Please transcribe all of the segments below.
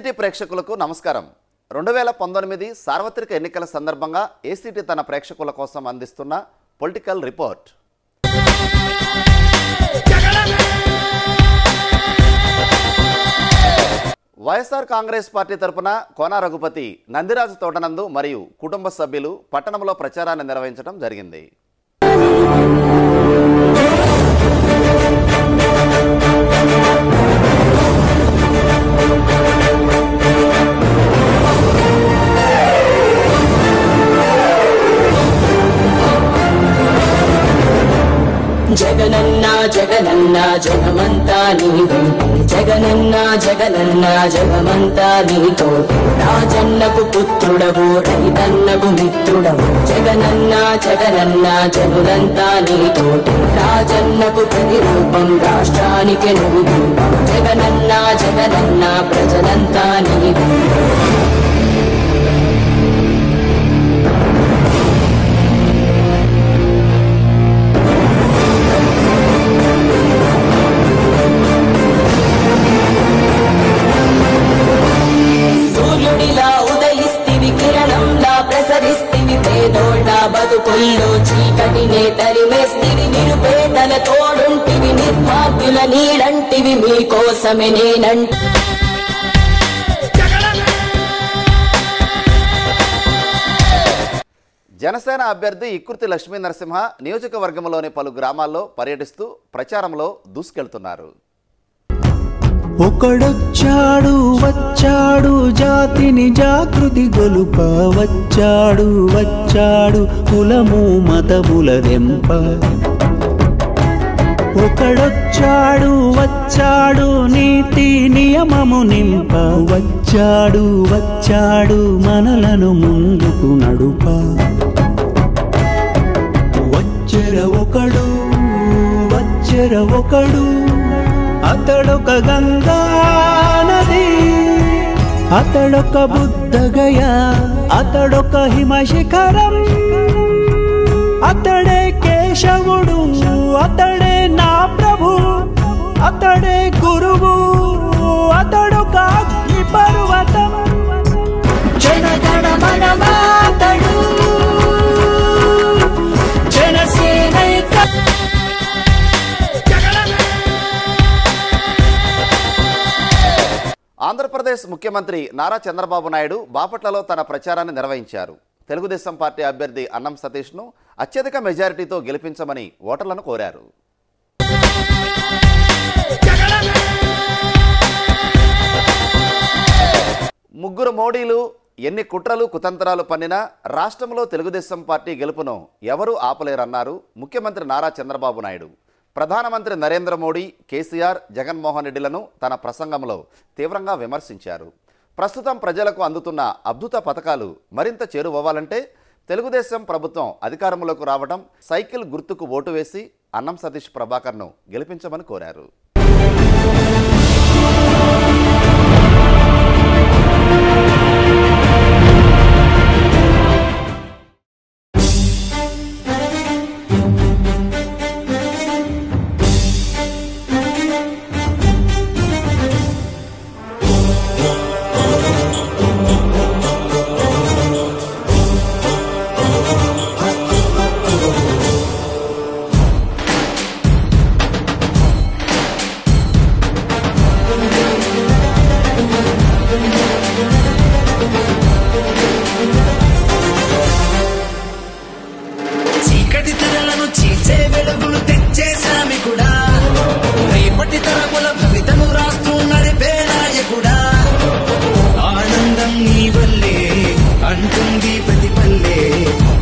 ACT ప్రేక్షకులకు నమస్కారం. 2019 సార్వత్రిక ఎన్నికల సందర్భంగా ఏసీటీ తన ప్రేక్షకుల కోసం అందిస్తున్న political report. YSR Congress party తరపున కోన రఘుపతి నందిరాజు తోటనందు మరియు కుటుంబ సభ్యులు పట్టణంలో ప్రచారాన్ని నిర్వహించడం జరిగింది. జగనన్న జగనన్న జగమంతా నీతో, జగనన్న జగనన్న జగమంతా నీతో, రాజన్నకు పుత్రుడవు రైతన్నకు మిత్రుడవు, జగనన్న జగనన్న జగులంతా నీతో, రాజన్నకు ప్రతిరూపం రాష్ట్రానికి నువ్వు, జగనన్న జగనన్న ప్రజలంతా నీవు. బతుకుల్లో చీకటినే తరిమేస్తివి, నిరుపేదల తోడుంటివి, నిర్భాగ్యుల నీడంటివి, మీకోసమే నేనంట. జనసేన అభ్యర్థి ఇక్కుర్తి లక్ష్మీ నరసింహ నియోజకవర్గంలోని పలు గ్రామాల్లో పర్యటిస్తూ ప్రచారంలో దూసుకెళ్తున్నారు. ఒకడొచ్చాడు వచ్చాడు జాతిని జాగృతి గొలుప, వచ్చాడు వచ్చాడు కులము మతముల దెంప. ఒకడొచ్చాడు వచ్చాడు నీతి నియమము నింప, వచ్చాడు వచ్చాడు మనలను ముందుకు నడుప. వచ్చెర ఒకడు వచ్చెర ఒకడు, అతడొక గంగా నది, అతడొక బుద్ధగయ, అతడొక హిమశిఖరం, అతడే కేశవుడు, అతడే నా ప్రభు, అతడే గురువు, అతడొక అగ్ని పర్వతం. జనగణ మనమాతడు జనసేనైక. ఆంధ్రప్రదేశ్ ముఖ్యమంత్రి నారా చంద్రబాబు నాయుడు బాపట్లలో తన ప్రచారాన్ని నిర్వహించారు. తెలుగుదేశం పార్టీ అభ్యర్థి అన్నం సతీష్ను అత్యధిక మెజారిటీతో గెలిపించమని ఓటర్లను కోరారు. ముగ్గురు మోడీలు ఎన్ని కుట్రలు కుతంత్రాలు పన్నినా రాష్ట్రంలో తెలుగుదేశం పార్టీ గెలుపును ఎవరూ ఆపలేరన్నారు ముఖ్యమంత్రి నారా చంద్రబాబు నాయుడు. ప్రధానమంత్రి నరేంద్ర మోడీ, కేసీఆర్, జగన్మోహన్ రెడ్డిలను తన ప్రసంగంలో తీవ్రంగా విమర్శించారు. ప్రస్తుతం ప్రజలకు అందుతున్న అద్భుత పథకాలు మరింత చేరువవ్వాలంటే తెలుగుదేశం ప్రభుత్వం అధికారంలోకి రావడం, సైకిల్ గుర్తుకు ఓటు వేసి అన్నం సతీష్ ప్రభాకర్ను గెలిపించమని కోరారు.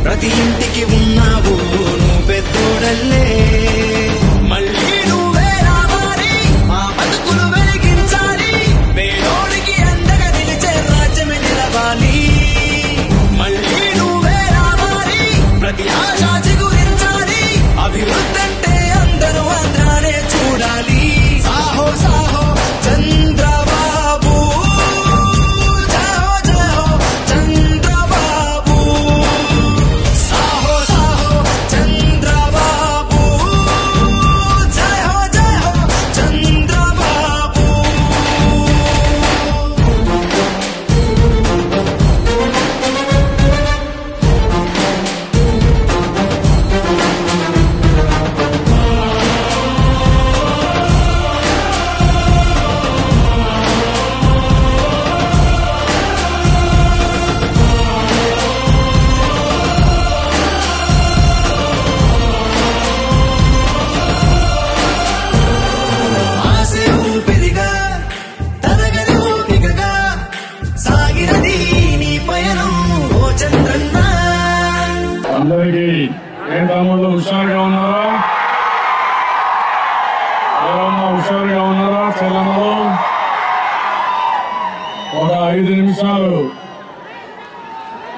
ప్రతి ఇంటికి ఉన్నావు నువ్వు పెద్దోడల్లే, మళ్ళీ నువ్వే రావాలి, మా బతుకులు వెలిగించాలి, పేదోడికి అండగా నిలిచే రాజ్యమే నిలవాలి. మళ్ళీ నువ్వే రావాలి, ప్రతి ఆశ చిగురించాలి, అభివృద్ధి అంటే అందరూ ఆంధ్రానే చూడాలి. సాహో సాహో చంద్రబాబు, జయో జయో చంద్రబాబు, సాహో సాహో చంద్రబాబు, అందరికీ ఏం తమ్ముళ్ళు హుషారుగా ఉన్నారా? ఎవరన్నా హుషారుగా ఉన్నారా? చెల్లమ్మలు ఒక 5 నిమిషాలు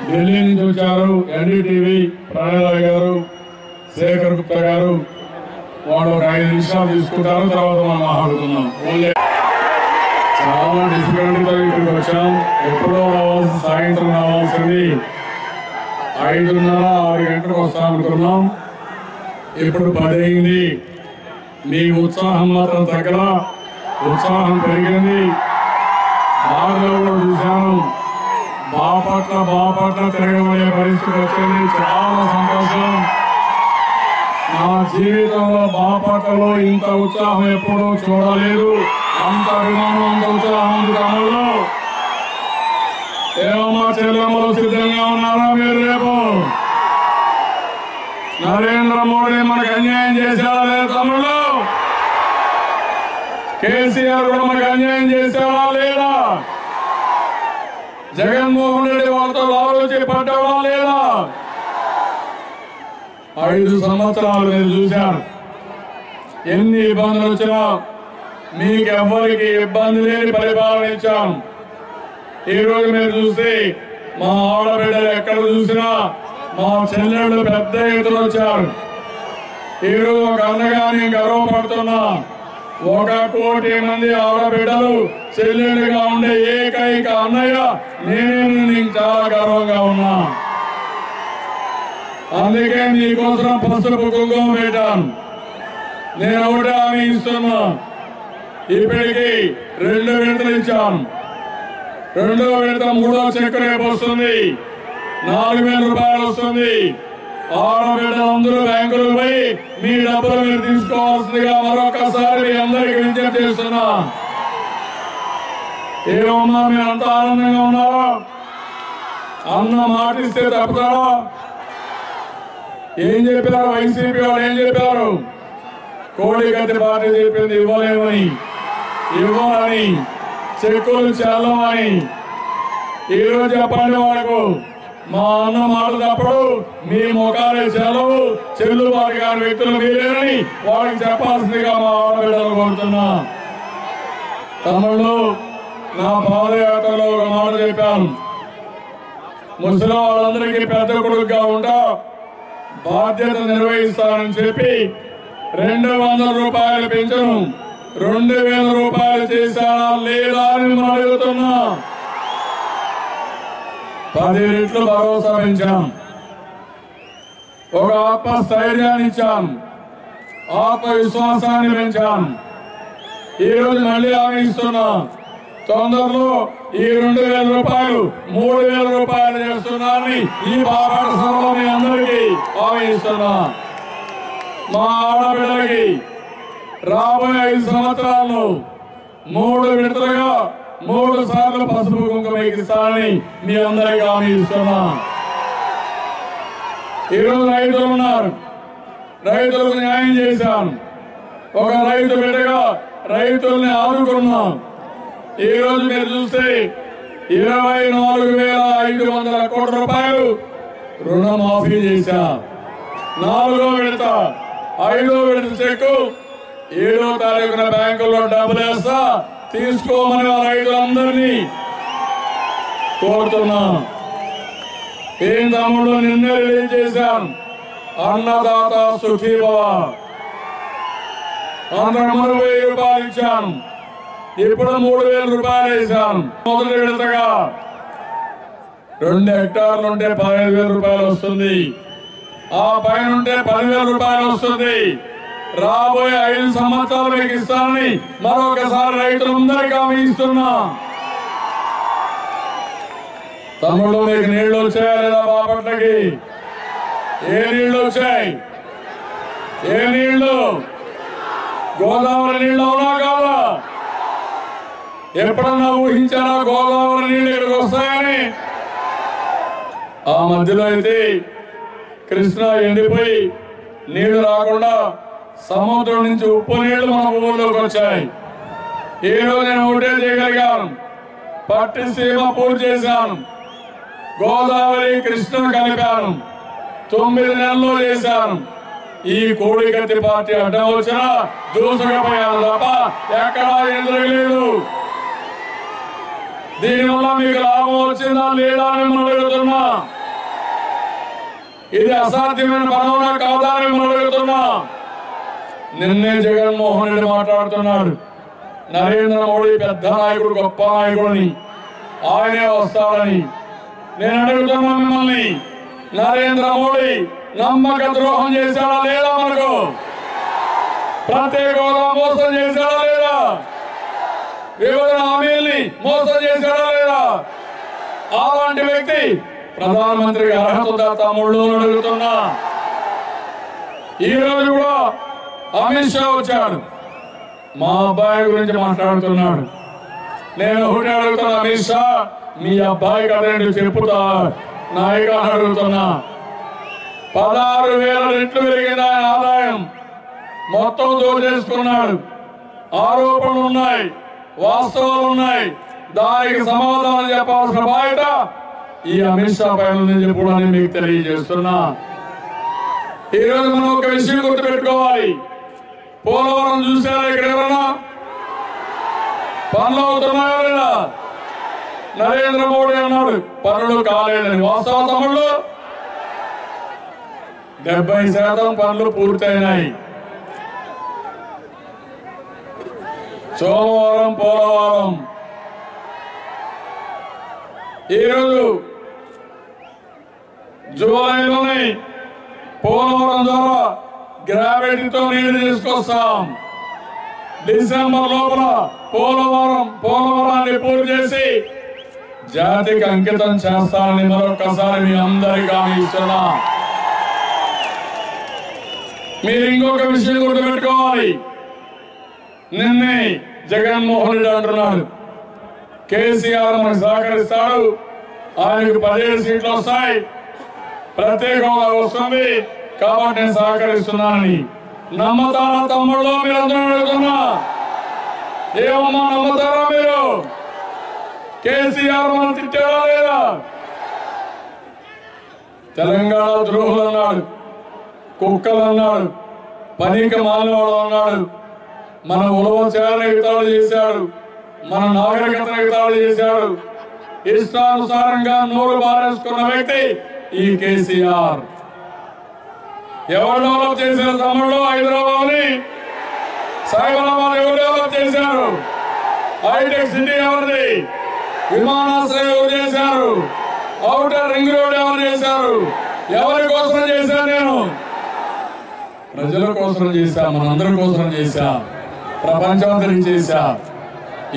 ఢిల్లీ నుంచి వచ్చారు. ఎన్డీటీవీ ప్రణయ్ గారు, శేఖర్ గుప్తా గారు, వాళ్ళు ఒక 5 నిమిషాలు తీసుకుంటారు. తర్వాత మనం మాట్లాడుకుందాం. చాలా డిఫికల్ట్గా ఇక్కడికి వచ్చాం. ఎప్పుడో సాయంత్రం రావాల్సింది 5:30-6 గంటలకు వస్తామనుకున్నాం. ఇప్పుడు 10 అయింది. మీ ఉత్సాహం మాత్రం తగ్గ ఉత్సాహం పెరిగింది. బాగా కూడా చూశాను. బాపట్ల తిరగబోయే పరిస్థితి వచ్చింది. చాలా సంతోషం. నా జీవితంలో బాపట్లలో ఇంత ఉత్సాహం ఎప్పుడూ చూడలేదు. అంత అభిమానం, అంత ఉత్సాహం ఉంది తమ్ముళ్ళు. ఏమమ్మా చెల్లెమ్మలు సిద్ధంగా ఉన్నారా? మీరు రేపు నరేంద్ర మోడీ మనకు అన్యాయం చేశారా లేదా తమ్ముళ్ళు? కేసీఆర్ కూడా మనకు అన్యాయం చేశారా లేదా? జగన్మోహన్ రెడ్డి వాళ్ళతో ఆలోచి పడ్డాడా లేదా? 5 సంవత్సరాలు మీరు చూశారు. ఎన్ని ఇబ్బందులు వచ్చినా మీకు ఎవ్వరికి ఇబ్బంది లేని పరిపాలన ఇచ్చాం. ఈ రోజు మీరు చూస్తే మా ఆడబిడ్డలు ఎక్కడ చూసినా మా చెల్లెళ్ళు పెద్ద ఎత్తున వచ్చారు. ఈ రోజు ఒక అన్నగా నేను గర్వపడుతున్నా. 1 కోటి మంది ఆడబిడ్డలు చెల్లెళ్ళుగా ఉండే ఏకైక అన్నయ్య నేను చాలా గర్వంగా ఉన్నా. అందుకే మీకోసం పసుపు కుంకుమ పెట్టాను. నేను ఒకటి హామీ ఇస్తున్నా. ఇప్పటికీ 2 విడతలు ఇచ్చాను. 2వ విడత 3వ చెక్ రేపు వస్తుంది. 4,000 రూపాయలు వస్తుంది. ఆడబిడ్డలందరూ బ్యాంకులకు పోయి మీ డబ్బులు మీరు తీసుకోవాల్సిందిగా మరొకసారి మీ అందరికీ విజ్ఞప్తి చేస్తున్నా. ఏమన్నా మీరు అంత ఆనందంగా ఉన్నారా? అన్న మాటిస్తే తప్పుతారా? ఏం చెప్పారు వైసీపీ వాళ్ళు? ఏం చెప్పారు? కోడిగతి పార్టీ చెప్పింది ఇవ్వలేమని, ఇవ్వాలని, చెక్కులు చెల్లమని. ఈరోజు చెప్పండి వాళ్ళకు, మా అన్న మాట తప్పుడు మీ ముఖాలే చెల్లవు, చెల్లుబాటు కాని వ్యక్తులు మీరేనని వాళ్ళకి చెప్పాల్సిందిగా మా ఆడబిడ్డలు కోరుతున్నా. తమ్ముళ్ళు, నా పాదయాత్రలో ఒక మాట చెప్పాను. ముసలి వాళ్ళందరికీ పెద్ద కొడుకుగా ఉంటా బాధ్యత నిర్వహిస్తానని చెప్పి 200 రూపాయలు పెంచను 2,000 రూపాయలు చేశానా లేదా అని మనం అడుగుతున్నా. 10 రెట్లు భరోసా పెంచాం. ఒక ఆత్మస్థైర్యాన్ని ఇచ్చాం. ఆత్మవిశ్వాసాన్ని పెంచాం. ఈ రోజు మళ్ళీ హామీ ఇస్తున్నా. తొందరలో ఈ 2,000 రూపాయలు 3,000 రూపాయలు చేస్తున్నారని ఈ బాపట్ల సభలో మీ అందరికీ హామీ ఇస్తున్నా. మా ఆడబిడ్డలకి రాబోయే 5 సంవత్సరాల్లో 3 విడతలుగా 3 సార్లు పసుపు కుంకుమ ఎక్కిస్తానని మీ అందరికీ హామీ ఇస్తున్నా. ఈరోజు రైతులు ఉన్నారు. రైతులకు న్యాయం చేశాను. ఒక రైతు బిడ్డగా రైతుల్ని ఆదుకున్నాం. ఈ రోజు మీరు చూస్తే 24,500 కోట్ల రూపాయలు రుణమాఫీ చేశా. 4వ విడత 5వ విడత చెక్కు 7వ తారీఖున బ్యాంకుల్లో డబ్బులు వేస్తా, తీసుకోమని రైతులందరినీ కోరుతున్నా. ఏం తమ్ముడు నిన్నే రిలీజ్ చేశాను. అన్నదాత సుఖీభవ. అందరూ 1000 రూపాయలు ఇచ్చాను. ఇప్పుడు 3,000 రూపాయలు వేశాను. మొదటి విడతగా 2 హెక్టార్లు ఉంటే 15,000 రూపాయలు వస్తుంది. ఆ పైన ఉంటే 10,000 రూపాయలు వస్తుంది. రాబోయే 5 సంవత్సరాలు మీకు ఇస్తానని మరొకసారి రైతులందరికీ హామీ ఇస్తున్నా. తమ్ముళ్ళు, మీకు నీళ్లు వచ్చాయా లేదా? బాపట్లకి ఏ నీళ్లు వచ్చాయి? ఏ నీళ్లు? గోదావరి నీళ్లు అవునా కాదా? ఎప్పుడన్నా ఊహించారా గోదావరి నీళ్లు ఇక్కడికి వస్తాయని? ఆ మధ్యలో అయితే కృష్ణా ఎండిపోయి నీళ్లు రాకుండా సముద్రం నుంచి ఉప్పు నీళ్లు మన ఊళ్ళోకి వచ్చాయి. ఈ రోజు నేను ఒకటే చేయగలిగాను. పట్టిసీమ పూర్తి చేశాను. గోదావరి కృష్ణ కలిపాను. 9 నెలల్లో చేశాను. ఈ కోడికత్తి పార్టీ అడ్డం వచ్చినా దూసుకుపోయాను తప్ప ఎక్కడా ఎదురలేదు. దీనివల్ల మీకు లాభం వచ్చిందా లేదా అని మనం అడుగుతున్నా. ఇది అసాధ్యమైన పనవునా కాదా అని మనం అడుగుతున్నా. నిన్నే జగన్మోహన్ రెడ్డి మాట్లాడుతున్నాడు, నరేంద్ర మోడీ పెద్ద నాయకుడు, గొప్ప నాయకుడిని, ఆయనే వస్తాడని. నేను అడుగుతున్నా మిమ్మల్ని, నరేంద్ర మోడీ నమ్మక ద్రోహం చేశాడా లేదా? మనకు ప్రత్యేక హోదా మోసం చేశాడా లేదా? వివిధ హామీల్ని మోసం చేశాడా లేదా? అలాంటి వ్యక్తి ప్రధానమంత్రికి అర్హత ఉందా తమ్ముళ్ళు అడుగుతున్నా. ఈ రోజు కూడా అమిత్ షా వచ్చాడు, మా అబ్బాయి గురించి మాట్లాడుతున్నాడు. నేను ఒకటి అడుగుతున్నా, అమిత్ షా మీ అబ్బాయి కదండి చెప్పుతా నాయక అడుగుతున్నా. 16,000 రెట్లు పెరిగింది ఆయన ఆదాయం, మొత్తం దోచేసుకున్నాడు. ఆరోపణలు ఉన్నాయి, వాస్తవాలు ఉన్నాయి, దానికి సమాధానం చెప్పాల్సిన బాధ్యత ఈ అమిత్ షా పైన ఉందని చెప్పడానికి మీకు తెలియజేస్తున్నా. ఈరోజు మనం ఒక విషయం గుర్తుపెట్టుకోవాలి. పోలవరం చూసారా? ఇక్కడ ఎవరన్నా పనులు అవుతున్నాయా? నరేంద్ర మోడీ అన్నాడు పనులు కాలేదని. వాస్తవ తమ్ముళ్ళు 70% పనులు పూర్తయినాయి. సోమవారం పోలవరం ఈరోజు జూలైలోనే పోలవరం ద్వారా గ్రావిటీతో నీళ్లు తీసుకొస్తాం. డిసెంబర్ లోపల పోలవరాన్ని పూర్తి చేసి జాతికి అంకితం చేస్తానని మరొకసారి మీ అందరికీ హామీ ఇస్తున్నా. మీరు ఇంకొక విషయం గుర్తుపెట్టుకోవాలి. నిన్నే జగన్మోహన్ రెడ్డి అంటున్నాడు, కేసీఆర్ మనకు సహకరిస్తాడు, ఆయనకు 17 సీట్లు వస్తాయి, ప్రత్యేక హోదా వస్తుంది కాబట్టి నేను సహకరిస్తున్నానని. నమ్మతారా తమ్ముళ్ళు? మీరందరూ అడుగుతున్నా, ఏమమ్మా నమ్మతారా మీరు? కేసీఆర్ మనం తిట్టారా లేదా? తెలంగాణ ద్రోహులు అన్నాడు, కుక్కలు అన్నాడు, పనికి మానవాడు అన్నాడు, మన ఉలవ చేయాలని ఎగతాళి చేశాడు, మన నాగరికతను ఎగతాళి చేశాడు. ఇష్టానుసారంగా నోరు బారేసుకున్న వ్యక్తి ఈ కేసీఆర్. ఎవరు డెవలప్ చేశారు తమ్ముళ్ళు? హైదరాబాద్ ని, సైబరాబాద్ ఎవరు డెవలప్ చేశారు? హైటెక్ సిటీ ఎవరిది? విమానాశ్రయం ఎవరు చేశారు? ఔటర్ రింగ్ రోడ్ ఎవరు చేశారు? ఎవరి కోసం చేశాను? నేను ప్రజల కోసం చేశా, మనందరి కోసం చేశా, ప్రపంచమంతరికి చేశా.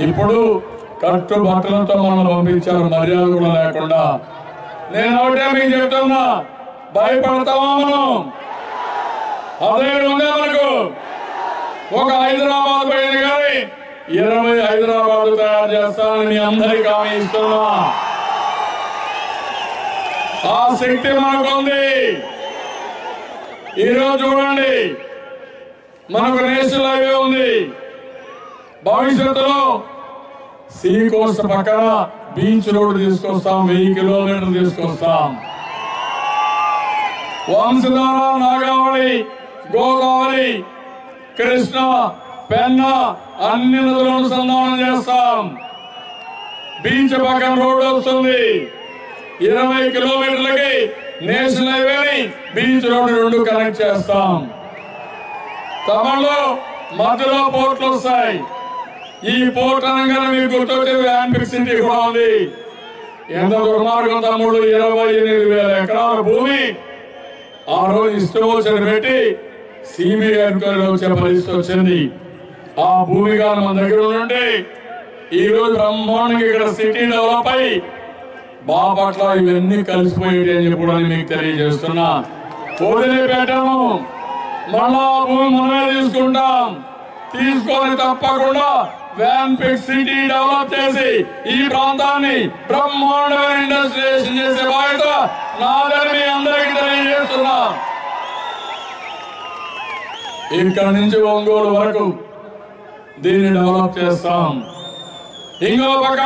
ఇప్పుడు కట్టు బట్టలతో మనం పంపించారు, మర్యాద కూడా లేకుండా. నేను ఒకటే మీకు చెప్తున్నా, భయపడతామా మనం? అదే ఉందా మనకు? ఒక హైదరాబాద్ పోయింది కానీ 20 హైదరాబాద్ తయారు చేస్తానని మీ అందరికీ హామీ ఇస్తున్నా. ఆ శక్తి మనకు ఉంది. ఈరోజు చూడండి, మనకు నేషనల్ హైవే ఉంది. భవిష్యత్తులో సీ కోస్ట్ పక్కన బీచ్ రోడ్ తీసుకొస్తాం, 1000 కిలోమీటర్లు తీసుకొస్తాం. వంశధార, నాగావళి, గోదావరి, కృష్ణ, పెన్న అన్ని నదులను అనుసంధానం చేస్తాం. బీచ్ పక్కన రోడ్డు వస్తుంది. 20 కిలోమీటర్లకి నేషనల్ హైవేని బీచ్ రోడ్ 2 కనెక్ట్ చేస్తాం. తమిళలో మధ్యలో పోర్ట్లు వస్తాయి. ఈ పోర్ట్ అనగానే మీకు గుర్తొచ్చేది యాంపిక్ సిటీ కూడా ఉంది. ఎంత దుర్మార్గం తమ్ముడు! 28,000 ఎకరాల భూమి ఆ రోజు ఇష్టం వచ్చిన పెట్టి సిబిఐ ఎంక్వైరీ వచ్చే పరిస్థితి వచ్చింది. ఆ భూమి కానీ మన దగ్గర ఉంటే ఈ రోజు బ్రహ్మాండంగా ఇక్కడ సిటీ డెవలప్ అయ్యి బాపట్ల ఇవన్నీ కలిసిపోయేది అని చెప్పడానికి మీకు తెలియజేస్తున్నా. వదిలిపెట్టాము, మళ్ళా భూమి మనమే తీసుకుంటాం. తీసుకొని తప్పకుండా వ్యాన్పిక్ సిటీ డెవలప్ చేసి ఈ ప్రాంతాన్ని బ్రహ్మాండమైన ఇండస్ట్రియలైజేషన్ చేసే బాధ్యత నాదని మీ అందరికీ తెలియజేస్తున్నా. ఇక్కడ నుంచి ఒంగోలు వరకు దీన్ని డెవలప్ చేస్తాం. ఇంకో పక్క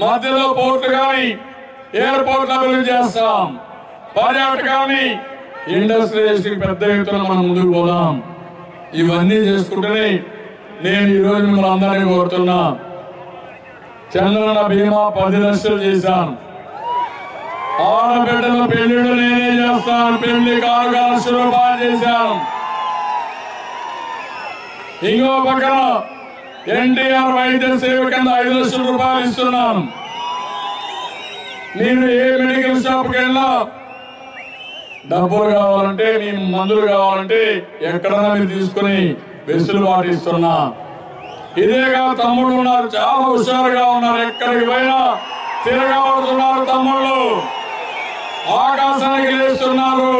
మధ్యలో పోర్టు కానీ ఎయిర్పోర్ట్ అభివృద్ధి చేస్తాం. పర్యాటకాన్ని ఇండస్ట్రియలిస్ట్కి పెద్ద ఎత్తున మనం ముందుకు పోదాం. ఇవన్నీ చేసుకుంటేనే నేను ఈరోజు మిమ్మల్ని అందరినీ కోరుతున్నా. చంద్రన్న బీమా 10 లక్షలు చేశాను. ఆడబిడ్డల పెళ్లిళ్ళు నేనే చేస్తాను. పెళ్లి కారు 1 లక్ష రూపాయలు చేశాను. ఇంకో పక్కన ఎన్టీఆర్ వైద్య సేవ కింద 5 లక్షల రూపాయలు ఇస్తున్నాను. నేను ఏ మెడికల్ షాప్కి వెళ్ళినా డబ్బులు కావాలంటే, మీ మందులు కావాలంటే ఎక్కడైనా మీరు తీసుకుని వెసులుబాటు ఇస్తున్నా. ఇదేగా తమ్ముళ్ళు ఉన్నారు, చాలా హుషారుగా ఉన్నారు. ఎక్కడికి పోయినా తిరగబడుతున్నారు తమ్ముళ్ళు, ఆకాశానికి లేస్తున్నారు.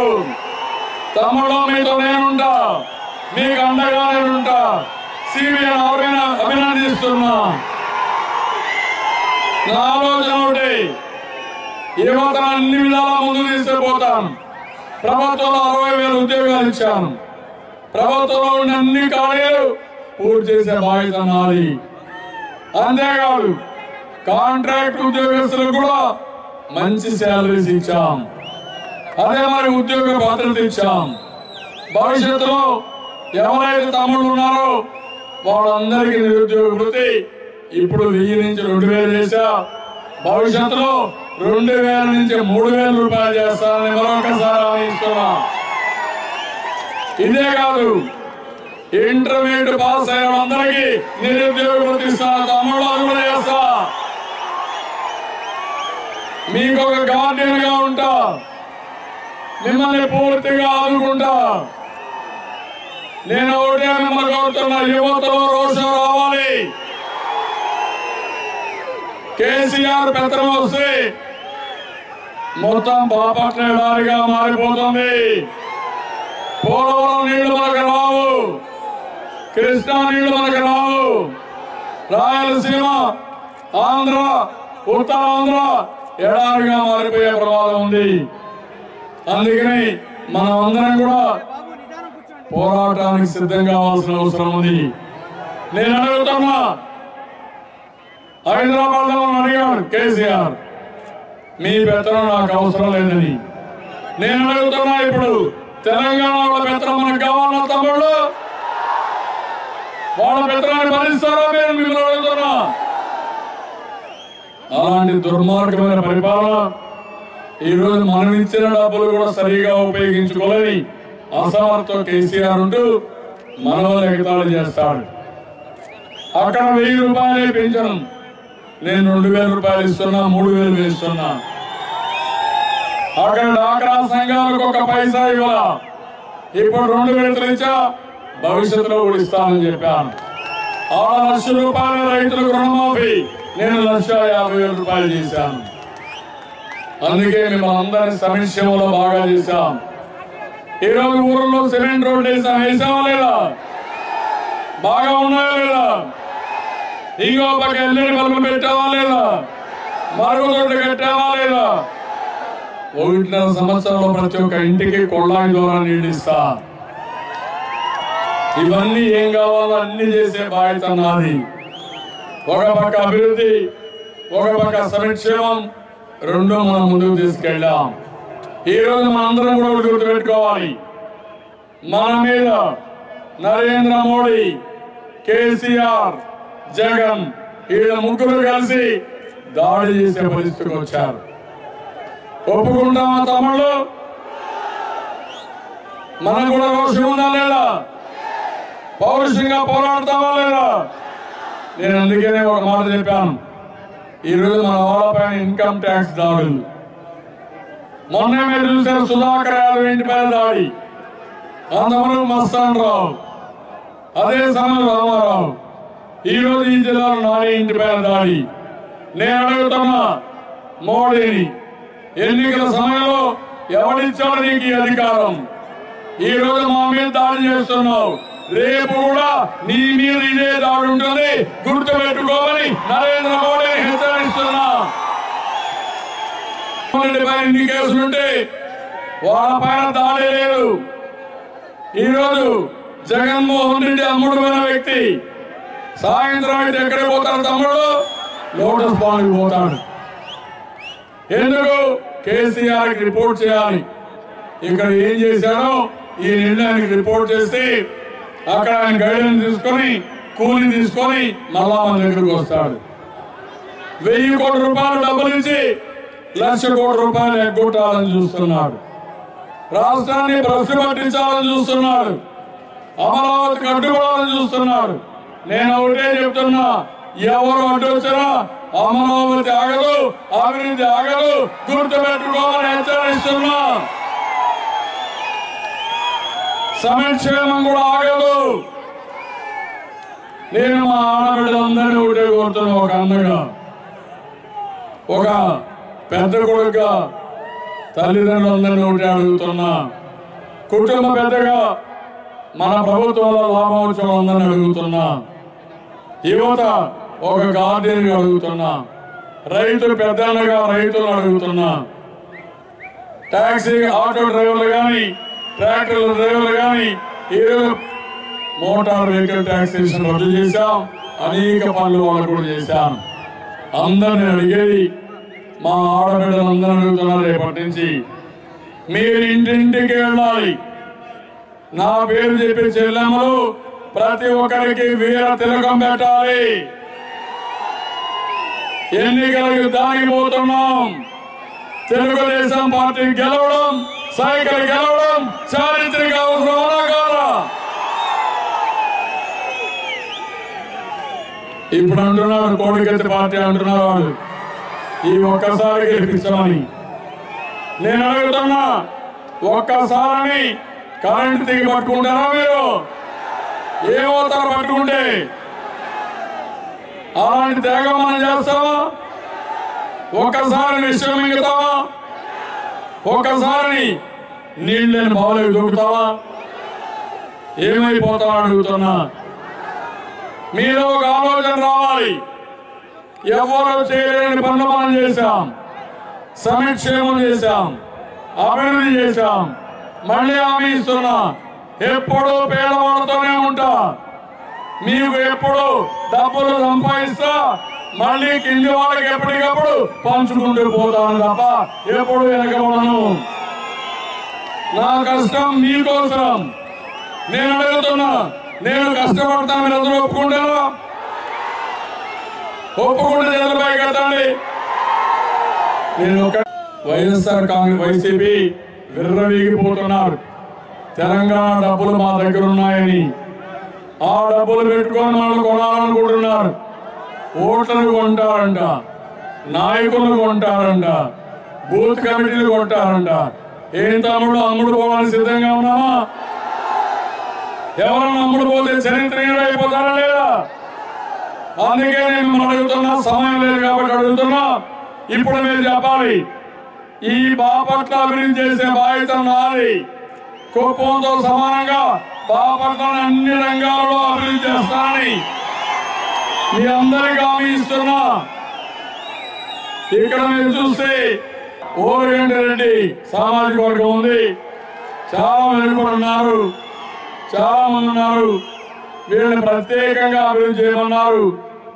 తమ్ముళ్ళు మీతో నేనుంటా, మీకు అండగా నేనుంటా. సిబిఐ అభినందిస్తున్నా. నా ఆలోచన ఒకటి, యువతను అన్ని విధాలా ముందు తీసుకుపోతాను. ప్రభుత్వంలో 60,000 ఉద్యోగాలు ఇచ్చాను. ప్రభుత్వంలో ఉన్న అన్ని ఖాళీలు పూర్తి చేసే బాధ్యత నాది. అంతేకాదు కాంట్రాక్ట్ ఉద్యోగస్తులకు కూడా మంచి శాలరీస్ ఇచ్చాం. అదే మరి ఉద్యోగ భద్రత ఇచ్చాం. భవిష్యత్తులో ఎవరైతే తమ్ముళ్ళు ఉన్నారో వాళ్ళందరికీ నిరుద్యోగ వృత్తి ఇప్పుడు 1000 నుంచి 2000 చేశా. భవిష్యత్తులో 2000 నుంచి 3000 రూపాయలు చేస్తానని మరొకసారి హామీస్తున్నా. ఇదే కాదు, ఇంటర్మీడియట్ పాస్ అయిన అందరికీ నిరుద్యోగ వృత్తి ఇస్తాను. తమ్ముళ్ళు కూడా చేస్తా. మీకు ఒక గార్డియన్ గా ఉంటా, మిమ్మల్ని పూర్తిగా ఆదుకుంటా. నేను ఒకటే మిమ్మల్ని కోరుతున్నా, యువతలో రోషం రావాలి. కేసీఆర్ పెత్తనం వస్తే మొత్తం బాపట్ల ఎడారిగా మారిపోతుంది. పోలవరం నీళ్లు మనకు రావు, కృష్ణా నీళ్లు మనకు రావు. రాయలసీమ, ఆంధ్ర, ఉత్తరాంధ్ర ఎడారిగా మారిపోయే ప్రమాదం ఉంది. అందుకని మనం అందరం కూడా పోరాటానికి సిద్ధం కావాల్సిన అవసరం ఉంది. నేను అడుగుతున్నా, హైదరాబాద్ లో అడిగాడు కేసీఆర్, మీ పెత్తనం నాకు అవసరం లేదని. నేను అడుగుతున్నా, ఇప్పుడు తెలంగాణ వాళ్ళ పెత్తనం మనకు కావాలన్నా తమ్ముళ్ళు? వాళ్ళ పెత్తనాన్ని భరిస్తారా? నేను మిమ్మల్ని అడుగుతున్నా. అలాంటి దుర్మార్గమైన పరిపాలన ఈరోజు మనం ఇచ్చిన డబ్బులు కూడా సరిగా ఉపయోగించుకోలేని అసమర్థ కేసీఆర్ ఉంటూ మనలో ఎగతాళి చేస్తాడు. అక్కడ 1000 రూపాయలే పెంచను, నేను 2000 రూపాయలు ఇస్తున్నా, 3000 ఇస్తున్నా. అక్కడ డాక్రా సంఘాలకు 1 పైసా ఇవ్వాల. ఇప్పుడు 2000 ఇచ్చా, భవిష్యత్తులో కూడా ఇస్తానని చెప్పాను. 6 లక్షల రూపాయల రైతులకు రుణమాఫీ నేను 1,50,000 రూపాయలు చేశాను. అందుకే మిమ్మల్ని అందరినీ సమీక్షలో బాగా చేశాం. ఈరోజు ఊర్లో సిమెంట్ రోడ్లు వేసామా లేదా? బాగా ఉన్నాయా లేదా? ఇంకో పక్క ఎల్ఈడి బల్బులు పెట్టావా లేదా? మరుగుదొడ్లు కట్టావా లేదా? 1.5 సంవత్సరంలో ప్రతి ఒక్క ఇంటికి కొళ్ళాయి ద్వారా నీడిస్తా. ఇవన్నీ ఏం కావాలో అన్ని చేసే బాధ్యత నాది. ఒక పక్క అభివృద్ధి, ఒక పక్క సంక్షేమం, రెండు మనం ముందుకు తీసుకెళ్ళాం. ఈ రోజు మనందరం కూడా గుర్తుపెట్టుకోవాలి, మన మీద నరేంద్ర మోడీ, కేసీఆర్, జగన్ వీళ్ళ ముగ్గురు కలిసి దాడి చేసే పరిస్థితికి వచ్చారు. ఒప్పుకుంటామా తమ్ముళ్ళు? మనం కూడా రోషం ఉందా లేదా? పౌరుషంగా పోరాడతామా లేదా? నేను అందుకనే ఒక మాట చెప్పాను, ఈరోజు మన వాళ్ళపైన ఇన్కమ్ ట్యాక్స్ దాడులు. మొన్న మీరు చూసారు సుధాకర్ యాదవ్ ఇంటిపైన దాడి, అంతవరకు మస్తాన్ రావు, అదే సమయం రామారావు. ఈరోజు ఈ జిల్లాలో నాని ఇంటిపైన దాడి. నేను అడుగుతున్నా మోడీని, ఎన్నికల సమయంలో ఎవరిచ్చాడు నీకు ఈ అధికారం? ఈ రోజు మా మీద దాడి చేస్తున్నావు, రేపు కూడా నీ మీద ఇదే దాడి ఉంటుంది, గుర్తుపెట్టుకోమని నరేంద్ర మోడీని హెచ్చరిస్తున్నా. ఎన్ని కేసులుంటే వాళ్ళ పైన దాడి లేదు. ఈరోజు జగన్మోహన్ రెడ్డి అమ్ముడుమైన వ్యక్తి. సాయంత్రం అయితే ఎక్కడికి పోతాడు తమ్ముడు? లోటస్ పాండ్కి పోతాడు. ఎందుకు? కేసీఆర్కి రిపోర్ట్ చేయాలి. ఇక్కడ ఏం చేశాడో ఈ నిర్ణయానికి రిపోర్ట్ చేస్తే అక్కడ ఆయన గైడెన్స్ తీసుకొని కూలి తీసుకొని మళ్ళా మన దగ్గరకు వస్తాడు. 1000 కోట్ల రూపాయలు డబ్బులు ఇచ్చి 1,00,000 కోట్ల రూపాయలు ఎగ్గొట్టాలని చూస్తున్నాడు. రాష్ట్రాన్ని భ్రష్టు పట్టించాలని చూస్తున్నాడు. అమరావతికి అడ్డుపడాలని చూస్తున్నాడు. నేను ఒకటే చెప్తున్నా, ఎవరు అడ్డు వచ్చినా అమరావతి ఆగదు, అభివృద్ధి ఆగదు, గుర్తుపెట్టుకోవాలని హెచ్చరిస్తున్నా. సంక్షేమం కూడా ఆగదు. నేను మా ఆడబిడ్డలందరినీ ఒకటే కోరుతున్నా, ఒక అన్నగా, ఒక పెద్ద కొడుకుగా తల్లిదండ్రులందరినీ ఒకటే అడుగుతున్నా, కుటుంబ పెద్దగా మన ప్రభుత్వంలో లాభం వచ్చిన అందరినీ అడుగుతున్నా, యువత ఒక గార్డెన్ అడుగుతున్నా, రైతులు పెద్దగా రైతులను అడుగుతున్నా, టాక్సీ ఆటో డ్రైవర్లు కానీ ట్రాక్టర్ల డ్రైవర్లు కానీ ఈరోజు మోటార్ వెహికల్ ట్యాక్సేషన్ రద్దు చేశాం. అనేక పనులు వాళ్ళు కూడా చేశాం. అందరిని అడిగేది, మా ఆడబిడ్డలందరూ అడుగుతున్నారు, రేపటి నుంచి మీరు ఇంటింటికి వెళ్ళాలి. నా పేరు చెప్పి చెల్లెమ్మలు ప్రతి ఒక్కరికి వీర తిలకం పెట్టాలి. ఎన్నికల యుద్ధానికి పోతున్నాం. తెలుగుదేశం పార్టీ గెలవడం, సైకిల్ గెలవడం చారిత్రక అవసరం కాదా? ఇప్పుడు అంటున్నాడు కోడికత్తి పార్టీ అంటున్నారు వాళ్ళు, ఈ ఒక్కసారి గెలిపించమని. నేను అడుగుతున్నా, ఒక్కసారి కరెంట్ దిగి పట్టుకుంటారా మీరు? ఏమవుతారు పట్టుకుంటే? అలాంటి త్యాగం మనం చేస్తావా? ఒక్కసారి విషయం మింగుతావా? ఒక్కసారి నీళ్ళని బావులకు దూకుతావా? ఏమైపోతావా అడుగుతున్నా. మీలో ఒక ఆలోచన రావాలి. ఎవరో చేయలేని పనులు మనం చేశాం. సంక్షేమం చేశాం, అభివృద్ధి చేశాం. మళ్ళీ హామీ ఇస్తున్నా, ఎప్పుడు పేదవాళ్ళతోనే ఉంటా. మీకు ఎప్పుడు డబ్బులు సంపాదిస్తా, మళ్ళీ కింది వాళ్ళకి ఎప్పటికప్పుడు పంచుకుంటూ పోతాను తప్ప ఎప్పుడు వెనకబడను. నా కష్టం మీకోసం. నేను అడుగుతున్నా, నేను కష్టపడతా, మీరు అందరూ ఒప్పుకుంటారా? ఒప్పుకుంటే చేతులపై కదండి. నేను ఒక వైఎస్ఆర్ కాంగ్రెస్ వైసీపీ విర్రవీగిపోతున్నారు. తెలంగాణ డబ్బులు మా దగ్గర ఉన్నాయని, ఆ డబ్బులు పెట్టుకొని వాళ్ళు కొనాలనుకుంటున్నారు. ఓట్లను కొంటారంట, నాయకులను కొంటారంట, బూత్ కమిటీలు కొంటారంట. ఏం తమ్ముడు, అమ్ముడు పోవాలని సిద్ధంగా ఉన్నామా? ఎవరన్నా అమ్ముడు పోతే చరిత్ర అయిపోతారా లేదా? అందుకే నేను అడుగుతున్నా, సమయం లేదు కాబట్టి అడుగుతున్నా. ఇప్పుడు మీరు చెప్పాలి, ఈ బాపట్ల అభివృద్ధి చేసే బాధ్యత నాది. కుప్పంతో సమానంగా బాపట్లను అన్ని రంగాల్లో అభివృద్ధి చేస్తానని మీ అందరికీ హామీ ఇస్తున్నా. ఇక్కడ మీరు చూస్తే ఓరిగంటి రెడ్డి సామాజిక వర్గం ఉంది. చాలా మంది కూడా ఉన్నారు, చాలా మంది ఉన్నారు. వీళ్ళని ప్రత్యేకంగా అభివృద్ధి చేయమన్నారు.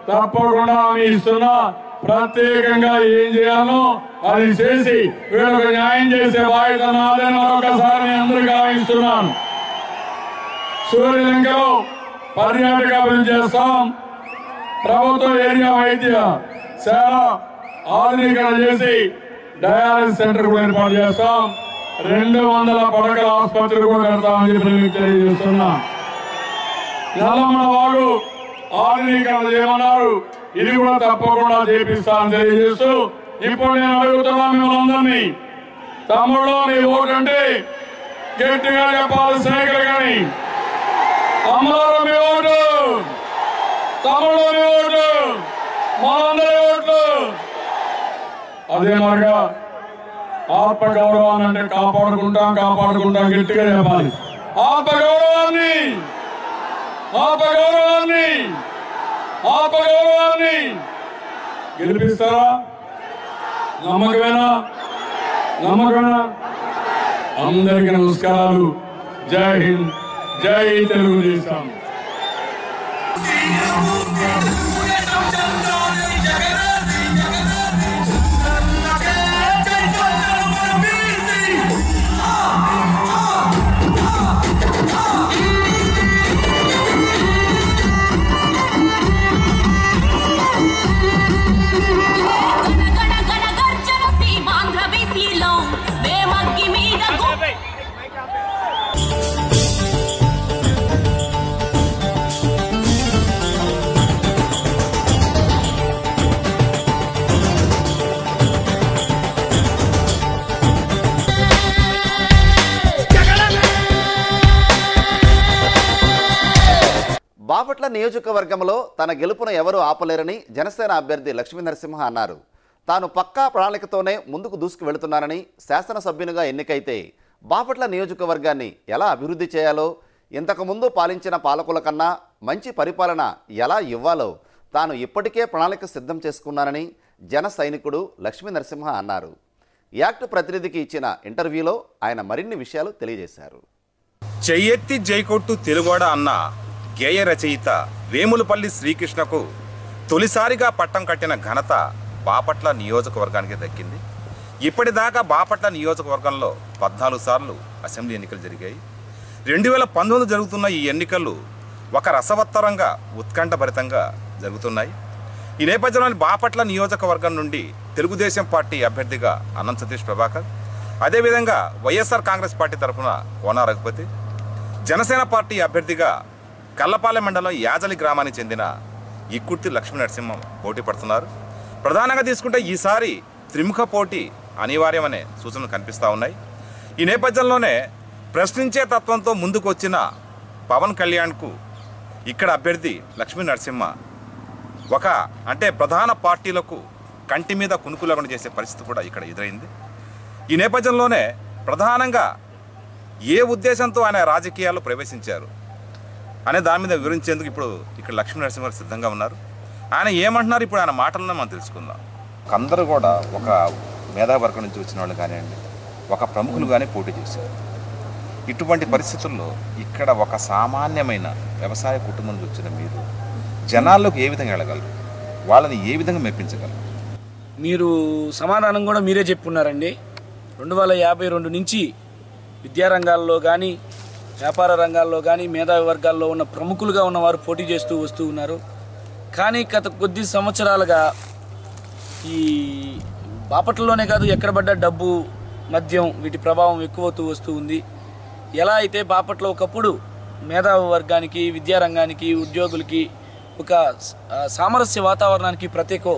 తప్పకుండా హామీ ఇస్తున్నా. ప్రత్యేకంగా ఏం చేయాలో అది చేసి వీళ్ళకు న్యాయం చేసే బాధ్యత నాదని మరొకసారి నేను అందరికీ హామీ ఇస్తున్నాను. సూర్యలంకలో పర్యాటక అభివృద్ధి చేస్తాం. ప్రభుత్వ ఏరియా వైద్యశాల ఆధునీకరణ చేసి డయాలసిస్ సెంటర్ కూడా ఏర్పాటు చేస్తాం. 200 పడకల ఆసుపత్రులు కూడా పెడతామని చెప్పి మీకు తెలియజేస్తున్నా. నల్లమల వాగు ఆధునీకరణ చేయమన్నారు. ఇది కూడా తప్పకుండా చేపిస్తానని తెలియజేస్తూ, ఇప్పుడు నేను అడుగుతున్నా మిమ్మల్ని అందరినీ, తమ్ముళ్ళు మీ ఓటు అంటే గట్టిగా చెప్పాలి. సైకిల్ కానీ అమ్మలో మీ ఓటు, తమ్ముళ్ళు మీ ఓటు, మనందరి ఓట్లు. అదే మరిగా ఆత్మగౌరవాన్ని అంటే కాపాడుకుంటాం, కాపాడుకుంటాం గట్టిగా చెప్పాలి. ఆత్మగౌరవాన్ని, ఆత్మగౌరవాన్ని, ఆత్మగౌరవాన్ని గెలిపిస్తారా? నమ్మకమేనా? నమ్మకమేనా? అందరికీ నమస్కారాలు. జై హింద్, జై తెలుగుదేశం. బాపట్ల నియోజకవర్గంలో తన గెలుపును ఎవరూ ఆపలేరని జనసేన అభ్యర్థి లక్ష్మీనరసింహ అన్నారు. తాను పక్కా ప్రణాళికతోనే ముందుకు దూసుకు వెళుతున్నానని, శాసనసభ్యునిగా ఎన్నికైతే బాపట్ల నియోజకవర్గాన్ని ఎలా అభివృద్ధి చేయాలో, ఇంతకుముందు పాలించిన పాలకుల కన్నా మంచి పరిపాలన ఎలా ఇవ్వాలో తాను ఇప్పటికే ప్రణాళిక సిద్ధం చేసుకున్నానని జన సైనికుడు లక్ష్మీనరసింహ అన్నారు. యాక్ట్ ప్రతినిధికి ఇచ్చిన ఇంటర్వ్యూలో ఆయన మరిన్ని విషయాలు తెలియజేశారు. చెయ్యెత్తి జైకొట్టు తెలుగోడ అన్న గేయ రచయిత వేములపల్లి శ్రీకృష్ణకు తొలిసారిగా పట్టం కట్టిన ఘనత బాపట్ల నియోజకవర్గానికి దక్కింది. ఇప్పటిదాకా బాపట్ల నియోజకవర్గంలో 14 సార్లు అసెంబ్లీ ఎన్నికలు జరిగాయి. 2019 జరుగుతున్న ఈ ఎన్నికలు ఒక రసవత్తరంగా, ఉత్కంఠభరితంగా జరుగుతున్నాయి. ఈ నేపథ్యంలోని బాపట్ల నియోజకవర్గం నుండి తెలుగుదేశం పార్టీ అభ్యర్థిగా అన్నం సతీష్ ప్రభాకర్, అదేవిధంగా వైఎస్ఆర్ కాంగ్రెస్ పార్టీ తరఫున కోన రఘుపతి, జనసేన పార్టీ అభ్యర్థిగా కల్లపాలెం మండలం యాజలి గ్రామానికి చెందిన ఇక్కుర్తి లక్ష్మీనరసింహం పోటీ పడుతున్నారు. ప్రధానంగా తీసుకుంటే ఈసారి త్రిముఖ పోటీ అనివార్యమనే సూచనలు కనిపిస్తూ ఉన్నాయి. ఈ నేపథ్యంలోనే ప్రశ్నించే తత్వంతో ముందుకు వచ్చిన పవన్ కళ్యాణ్కు ఇక్కడ అభ్యర్థి లక్ష్మీనరసింహ అంటే ప్రధాన పార్టీలకు కంటి మీద కునుకు లేకుండా చేసే పరిస్థితి కూడా ఇక్కడ ఎదురైంది. ఈ నేపథ్యంలోనే ప్రధానంగా ఏ ఉద్దేశంతో ఆయన రాజకీయాల్లో ప్రవేశించారు అనే దాని మీద వివరించేందుకు ఇప్పుడు ఇక్కడ లక్ష్మీనరసింహ సిద్ధంగా ఉన్నారు. ఆయన ఏమంటున్నారు ఇప్పుడు ఆయన మాటలను మనం తెలుసుకుందాం. అందరూ కూడా ఒక మేధావర్గం నుంచి వచ్చిన వాళ్ళు కానివ్వండి, ఒక ప్రముఖులు కానీ పోటీ చేశారు. ఇటువంటి పరిస్థితుల్లో ఇక్కడ ఒక సామాన్యమైన వ్యవసాయ కుటుంబం నుంచి వచ్చిన మీరు జనాల్లోకి ఏ విధంగా వెళ్ళగలరు, వాళ్ళని ఏ విధంగా మెప్పించగలరు? మీరు సమాధానం కూడా మీరే చెప్పున్నారండి. 2052 నుంచి విద్యారంగాల్లో కానీ, వ్యాపార రంగాల్లో కానీ, మేధావి వర్గాల్లో ఉన్న ప్రముఖులుగా ఉన్నవారు పోటీ చేస్తూ వస్తూ ఉన్నారు. కానీ గత కొద్ది సంవత్సరాలుగా ఈ బాపట్లలోనే కాదు, ఎక్కడ పడ్డ డబ్బు, మద్యం, వీటి ప్రభావం ఎక్కువవుతూ వస్తూ ఉంది. ఎలా అయితే బాపట్ల ఒకప్పుడు మేధావి వర్గానికి, విద్యారంగానికి, ఉద్యోగులకి ఒక సామరస్య వాతావరణానికి ప్రత్యేకో,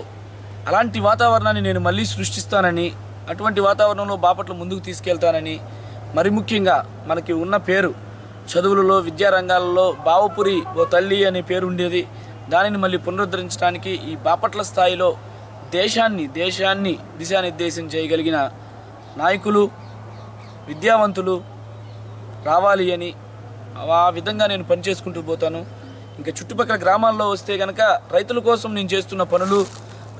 అలాంటి వాతావరణాన్ని నేను మళ్ళీ సృష్టిస్తానని, అటువంటి వాతావరణంలో బాపట్ల ముందుకు తీసుకెళ్తానని, మరి ముఖ్యంగా మనకి ఉన్న పేరు చదువులలో, విద్యారంగాలలో బావపురి ఓ తల్లి అనే పేరు ఉండేది. దానిని మళ్ళీ పునరుద్ధరించడానికి ఈ బాపట్ల స్థాయిలో దేశాన్ని దిశానిర్దేశం చేయగలిగిన నాయకులు, విద్యావంతులు రావాలి అని ఆ విధంగా నేను పనిచేసుకుంటూ పోతాను. ఇంకా చుట్టుపక్కల గ్రామాల్లో వస్తే కనుక రైతుల కోసం నేను చేస్తున్న పనులు,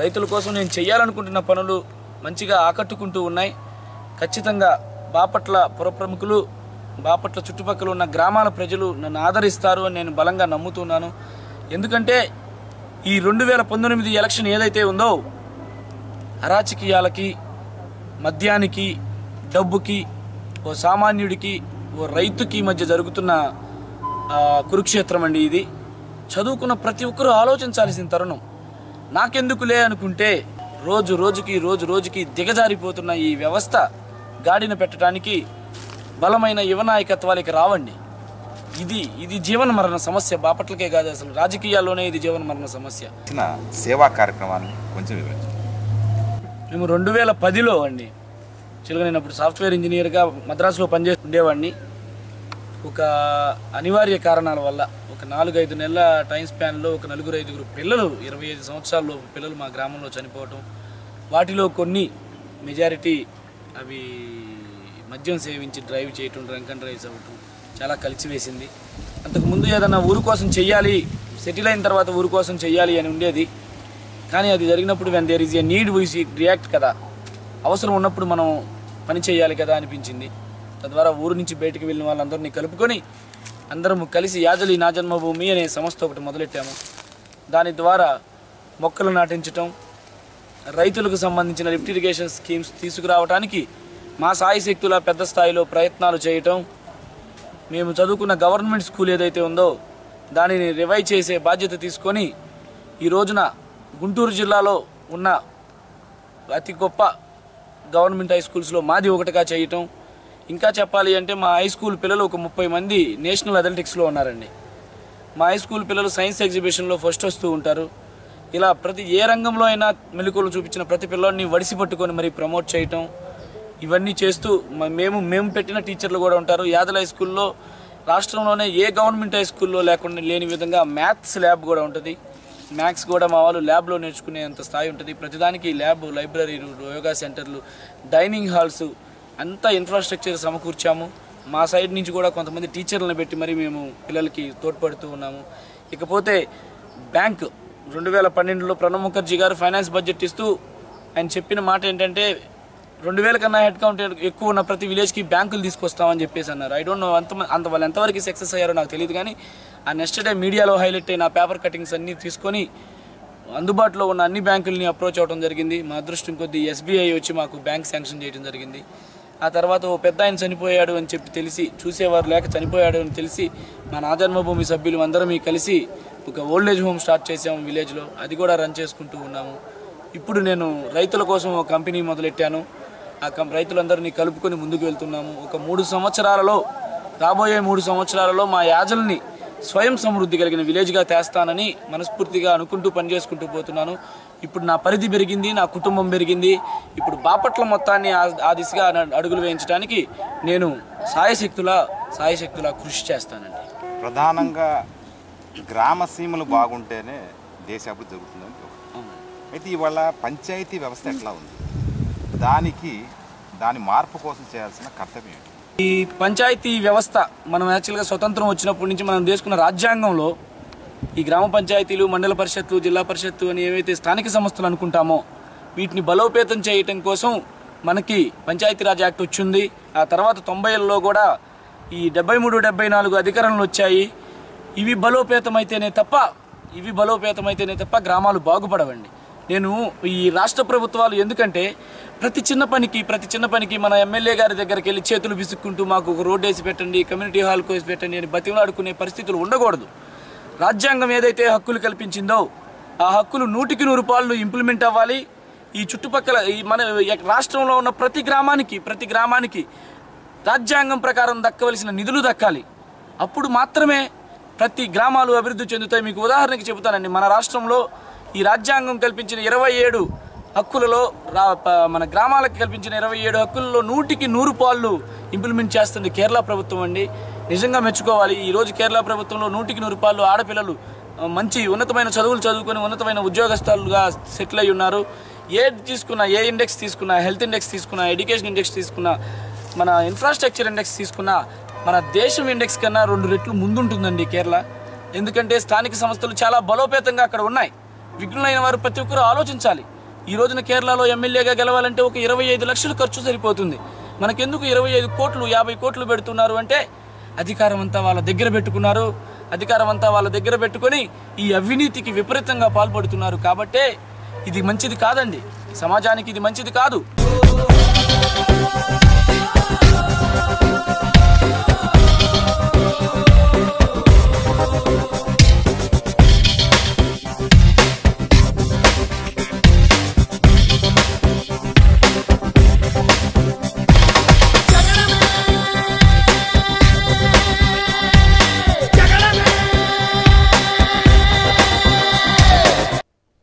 రైతుల కోసం నేను చేయాలనుకుంటున్న పనులు మంచిగా ఆకట్టుకుంటూ ఉన్నాయి. ఖచ్చితంగా బాపట్ల పురప్రముఖులు, బాపట్ల చుట్టుపక్కల ఉన్న గ్రామాల ప్రజలు నన్ను ఆదరిస్తారు అని నేను బలంగా నమ్ముతున్నాను. ఎందుకంటే ఈ 2019 ఎలక్షన్ ఏదైతే ఉందో, అరాచకీయాలకి, మద్యానికి, డబ్బుకి, ఓ సామాన్యుడికి, ఓ రైతుకి మధ్య జరుగుతున్న కురుక్షేత్రం అండి ఇది. చదువుకున్న ప్రతి ఒక్కరూ ఆలోచించాల్సిన తరుణం. నాకెందుకులే అనుకుంటే రోజు రోజుకి దిగజారిపోతున్న ఈ వ్యవస్థ గాడిన పెట్టడానికి బలమైన యువ నాయకత్వాలకి రావండి. ఇది జీవన మరణ సమస్య. బాపట్లకే కాదు, అసలు రాజకీయాల్లోనే ఇది జీవన మరణ సమస్య. సేవా కార్యక్రమాన్ని కొంచెం వివరించండి. మేము 2010లో అండి, నేను అప్పుడు సాఫ్ట్వేర్ ఇంజనీర్గా మద్రాసులో పనిచేసి ఉండేవాడిని. ఒక అనివార్య కారణాల వల్ల ఒక 4-5 నెలల టైం స్పాన్లో ఒక 4-5 పిల్లలు, 25 సంవత్సరాల్లో పిల్లలు మా గ్రామంలో చనిపోవటం, వాటిలో కొన్ని మెజారిటీ అవి మద్యం సేవించి డ్రైవ్ చేయటం, డ్రంక్ అండ్ డ్రైవ్స్ అవ్వటం చాలా కలిసివేసింది. అంతకుముందు ఏదన్నా ఊరు కోసం చెయ్యాలి, సెటిల్ అయిన తర్వాత ఊరు కోసం చెయ్యాలి అని ఉండేది. కానీ అది జరిగినప్పుడు when there is a need we react కదా, అవసరం ఉన్నప్పుడు మనం పని చేయాలి కదా అనిపించింది. తద్వారా ఊరు నుంచి బయటికి వెళ్ళిన వాళ్ళందరినీ కలుపుకొని అందరం కలిసి యాజలి నా జన్మభూమి అనే సంస్థ ఒకటి మొదలెట్టాము. దాని ద్వారా మొక్కలు నాటించటం, రైతులకు సంబంధించిన లిఫ్ట్ ఇరిగేషన్ స్కీమ్స్ తీసుకురావడానికి మా సాయి శక్తుల పెద్ద స్థాయిలో ప్రయత్నాలు చేయటం, మేము చదువుకున్న గవర్నమెంట్ స్కూల్ ఏదైతే ఉందో దానిని రివైవ్ చేసే బాధ్యత తీసుకొని ఈ రోజున గుంటూరు జిల్లాలో ఉన్న అతి గొప్ప గవర్నమెంట్ హై స్కూల్స్లో మాది ఒకటిగా చేయటం. ఇంకా చెప్పాలి అంటే మా హై స్కూల్ పిల్లలు ఒక 30 మంది నేషనల్ అథ్లెటిక్స్లో ఉన్నారండి. మా హై స్కూల్ పిల్లలు సైన్స్ ఎగ్జిబిషన్లో ఫస్ట్ వస్తూ ఉంటారు. ఇలా ప్రతి ఏ రంగంలో అయినా మెలకువలు చూపించిన ప్రతి పిల్లల్ని వడిసి పట్టుకొని మరి ప్రమోట్ చేయటం, ఇవన్నీ చేస్తూ మేము పెట్టిన టీచర్లు కూడా ఉంటారు. యాదల హై స్కూల్లో రాష్ట్రంలోనే ఏ గవర్నమెంట్ హై స్కూల్లో లేకుండా లేని విధంగా మ్యాథ్స్ ల్యాబ్ కూడా ఉంటుంది. మ్యాథ్స్ కూడా మా వాళ్ళు ల్యాబ్లో నేర్చుకునేంత స్థాయి ఉంటుంది. ప్రతిదానికి ల్యాబ్, లైబ్రరీలు, యోగా సెంటర్లు, డైనింగ్ హాల్స్ అంతా ఇన్ఫ్రాస్ట్రక్చర్ సమకూర్చాము. మా సైడ్ నుంచి కూడా కొంతమంది టీచర్లను పెట్టి మరి మేము పిల్లలకి తోడ్పడుతూ ఉన్నాము. ఇకపోతే బ్యాంక్ 2012లో ప్రణబ్ ముఖర్జీ గారు ఫైనాన్స్ బడ్జెట్ ఇస్తూ ఆయన చెప్పిన మాట ఏంటంటే 2000 కన్నా హెడ్ కౌంట్ ఎక్కువ ఉన్న ప్రతి విలేజ్కి బ్యాంకులు తీసుకొస్తామని చెప్పేసి అన్నారు. ఐ డోంట్ నో అంత వాళ్ళు ఎంతవరకు సక్సెస్ అయ్యారో నాకు తెలియదు. కానీ ఆ నెక్స్ట్ డే మీడియాలో హైలైట్ అయిన పేపర్ కటింగ్స్ అన్నీ తీసుకొని అందుబాటులో ఉన్న అన్ని బ్యాంకుల్ని అప్రోచ్ అవ్వడం జరిగింది. మా అదృష్టం కొద్దీ SBI వచ్చి మాకు బ్యాంక్ శాంక్షన్ చేయడం జరిగింది. ఆ తర్వాత ఓ పెద్ద ఆయన చనిపోయాడు అని చెప్పి తెలిసి, చూసేవారు లేక చనిపోయాడు అని తెలిసి మా నా జన్మభూమి సభ్యులు అందరం కలిసి ఒక ఓల్డ్ ఏజ్ హోమ్ స్టార్ట్ చేసాము విలేజ్లో. అది కూడా రన్ చేసుకుంటూ ఉన్నాము. ఇప్పుడు నేను రైతుల కోసం ఒక కంపెనీ మొదలెట్టాను. ఆ రైతులందరినీ కలుపుకొని ముందుకు వెళ్తున్నాము. ఒక 3 సంవత్సరాలలో, రాబోయే 3 సంవత్సరాలలో మా యాజల్ని స్వయం సమృద్ధి కలిగిన విలేజ్గా తెస్తానని మనస్ఫూర్తిగా అనుకుంటూ పనిచేసుకుంటూ పోతున్నాను. ఇప్పుడు నా పరిధి పెరిగింది, నా కుటుంబం పెరిగింది. ఇప్పుడు బాపట్ల మొత్తాన్ని ఆ దిశగా అడుగులు వేయించడానికి నేను సాయశక్తులా కృషి చేస్తానండి. ప్రధానంగా గ్రామ సీమలు బాగుంటేనే దేశ అభివృద్ధి జరుగుతుందని. అయితే ఇవాళ పంచాయతీ వ్యవస్థ ఎట్లా ఉంది, దాని మార్పు కోసం చేయాల్సిన కర్తవ్యం ఏంటి? ఈ పంచాయతీ వ్యవస్థ మనం యాక్చువల్గా స్వతంత్రం వచ్చినప్పటి నుంచి మనం తీసుకున్న రాజ్యాంగంలో ఈ గ్రామ పంచాయతీలు, మండల పరిషత్తు, జిల్లా పరిషత్తు అని ఏవైతే స్థానిక సంస్థలు అనుకుంటామో వీటిని బలోపేతం చేయటం కోసం మనకి పంచాయతీరాజ్ యాక్ట్ వచ్చింది. ఆ తర్వాత 90ల్లో కూడా ఈ 73, 74 అధికరణలు వచ్చాయి. ఇవి బలోపేతమైతేనే తప్ప గ్రామాలు బాగుపడవండి. నేను ఈ రాష్ట్ర ప్రభుత్వాలు ఎందుకంటే ప్రతి చిన్న పనికి మన ఎమ్మెల్యే గారి దగ్గరికి వెళ్ళి చేతులు విసుక్కుంటూ మాకు ఒక రోడ్డు వేసి పెట్టండి, కమ్యూనిటీ హాల్ వేసి పెట్టండి అని బతిమలాడుకునే పరిస్థితులు ఉండకూడదు. రాజ్యాంగం ఏదైతే హక్కులు కల్పించిందో ఆ హక్కులు 100కి 100 ఇంప్లిమెంట్ అవ్వాలి. ఈ చుట్టుపక్కల మన రాష్ట్రంలో ఉన్న ప్రతి గ్రామానికి రాజ్యాంగం ప్రకారం దక్కవలసిన నిధులు దక్కాలి. అప్పుడు మాత్రమే ప్రతి గ్రామాలు అభివృద్ధి చెందుతాయి. మీకు ఉదాహరణకి చెబుతానండి. మన రాష్ట్రంలో ఈ రాజ్యాంగం కల్పించిన 27 హక్కులలో మన గ్రామాలకు కల్పించిన 27 హక్కులలో 100కి 100 ఇంప్లిమెంట్ చేస్తుంది కేరళ ప్రభుత్వం అండి. నిజంగా మెచ్చుకోవాలి. ఈరోజు కేరళ ప్రభుత్వంలో 100కి 100 ఆడపిల్లలు మంచి ఉన్నతమైన చదువులు చదువుకొని ఉన్నతమైన ఉద్యోగస్తులుగా సెటిల్ అయి ఉన్నారు. ఏది తీసుకున్నా, ఏ ఇండెక్స్ తీసుకున్నా, హెల్త్ ఇండెక్స్ తీసుకున్నా, ఎడ్యుకేషన్ ఇండెక్స్ తీసుకున్నా, మన ఇన్ఫ్రాస్ట్రక్చర్ ఇండెక్స్ తీసుకున్నా మన దేశం ఇండెక్స్ కన్నా 2 రెట్లు ముందుంటుందండి కేరళ. ఎందుకంటే స్థానిక సంస్థలు చాలా బలోపేతంగా అక్కడ ఉన్నాయి. విఘ్నులైన వారు ప్రతి ఒక్కరూ ఆలోచించాలి. ఈ రోజున కేరళలో ఎమ్మెల్యేగా గెలవాలంటే ఒక 25 లక్షలు ఖర్చు సరిపోతుంది. మనకెందుకు 25 కోట్లు 50 కోట్లు పెడుతున్నారు అంటే అధికారం అంతా వాళ్ళ దగ్గర పెట్టుకున్నారు. అధికారం అంతా వాళ్ళ దగ్గర పెట్టుకొని ఈ అవినీతికి విపరీతంగా పాల్పడుతున్నారు. కాబట్టే ఇది మంచిది కాదండి. సమాజానికి ఇది మంచిది కాదు.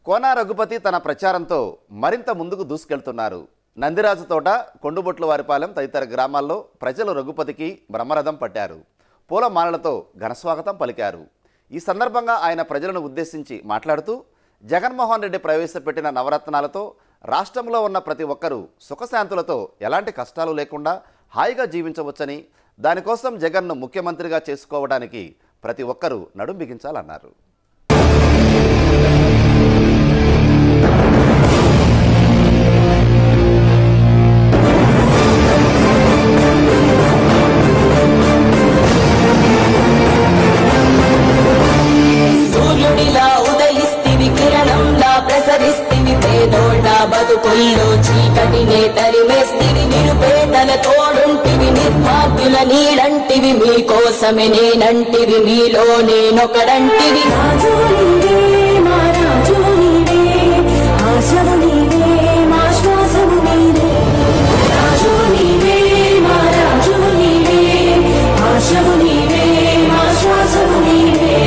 కోన రఘుపతి తన ప్రచారంతో మరింత ముందుకు దూసుకెళ్తున్నారు. నందిరాజు తోట, కొండుబొట్ల వారిపాలెం తదితర గ్రామాల్లో ప్రజలు రఘుపతికి బ్రహ్మరథం పట్టారు. పూలమాలలతో ఘనస్వాగతం పలికారు. ఈ సందర్భంగా ఆయన ప్రజలను ఉద్దేశించి మాట్లాడుతూ జగన్మోహన్ రెడ్డి ప్రవేశపెట్టిన నవరత్నాలతో రాష్ట్రంలో ఉన్న ప్రతి ఒక్కరూ సుఖశాంతులతో ఎలాంటి కష్టాలు లేకుండా హాయిగా జీవించవచ్చని, దానికోసం జగన్ను ముఖ్యమంత్రిగా చేసుకోవడానికి ప్రతి ఒక్కరూ నడుం బిగించాలన్నారు. బతుకుల్లో చీకటినే తరిమేస్తివి, నిరుపేదల తోడుంటివి, నిర్భాగ్యుల నీడంటివి, మీకోసమే నేనంటివి, మీలో నేనొకడంటివి. రాజు నీవే, మా రాజు నీవే, ఆశవు నీవే, మా శ్వాసము నీవే. రాజు నీవే, మా రాజు నీవే, ఆశవు నీవే, మా శ్వాసము నీవే.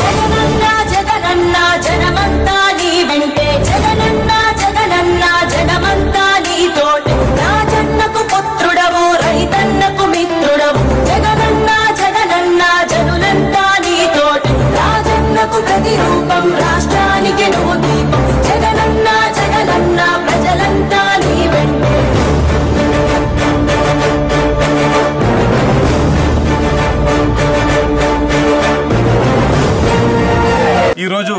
జగనన్న జగనన్న జనమంతా నీ వెంటే, జగనన్న జగనన్న జనమంతా నీ తోటే. రాజన్నకు పుత్రుడవు, రైతన్నకు మిత్రుడవు, జగనన్న జగనన్న ఈరోజు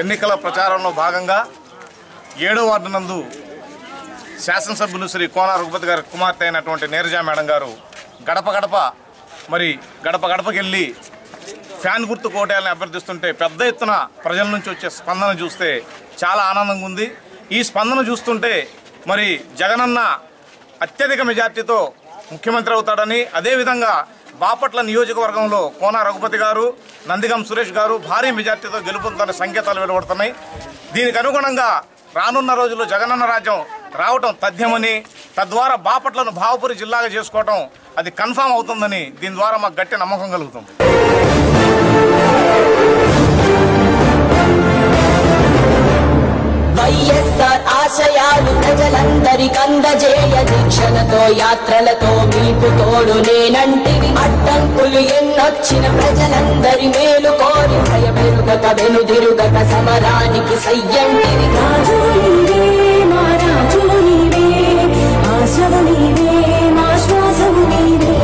ఎన్నికల ప్రచారంలో భాగంగా 7వ వార్డు నందు శాసనసభ్యులు శ్రీ కోన రఘుపతి గారి కుమార్తె అయినటువంటి నీరజ మేడం గారు గడప గడపకెళ్ళి ఫ్యాన్ గుర్తు కోటేయాలని అభ్యర్థిస్తుంటే పెద్ద ఎత్తున ప్రజల నుంచి వచ్చే స్పందన చూస్తే చాలా ఆనందంగా ఉంది. ఈ స్పందన చూస్తుంటే మరి జగనన్న అత్యధిక మెజార్టీతో ముఖ్యమంత్రి అవుతాడని, అదేవిధంగా బాపట్ల నియోజకవర్గంలో కోన రఘుపతి గారు, నందిగం సురేష్ గారు భారీ మెజార్టీతో గెలుపొందుతున్న సంకేతాలు వెలువడుతున్నాయి. దీనికి అనుగుణంగా రానున్న రోజుల్లో జగనన్న రాజ్యం రావటం తథ్యమని, తద్వారా బాపట్లను భావపురి జిల్లాగా చేసుకోవటం అది కన్ఫామ్ అవుతుందని దీని ద్వారా మాకు గట్టి నమ్మకం కలుగుతుంది. వైఎస్ఆర్ ఆశయాలు ప్రజలందరికందజేయ దీక్షలతో యాత్రలతో మీకు తోడు నేనంటివి. అడ్డంకులు ఎన్నొచ్చిన ప్రజలందరి మేలు కోరి భయమెరుగక వెనుదిరుగక సమరానికి సయ్యంటివి. రాజు నీవే మా రాజు నీవే, ఆశవు నీవే మా శ్వాసవు నీవే.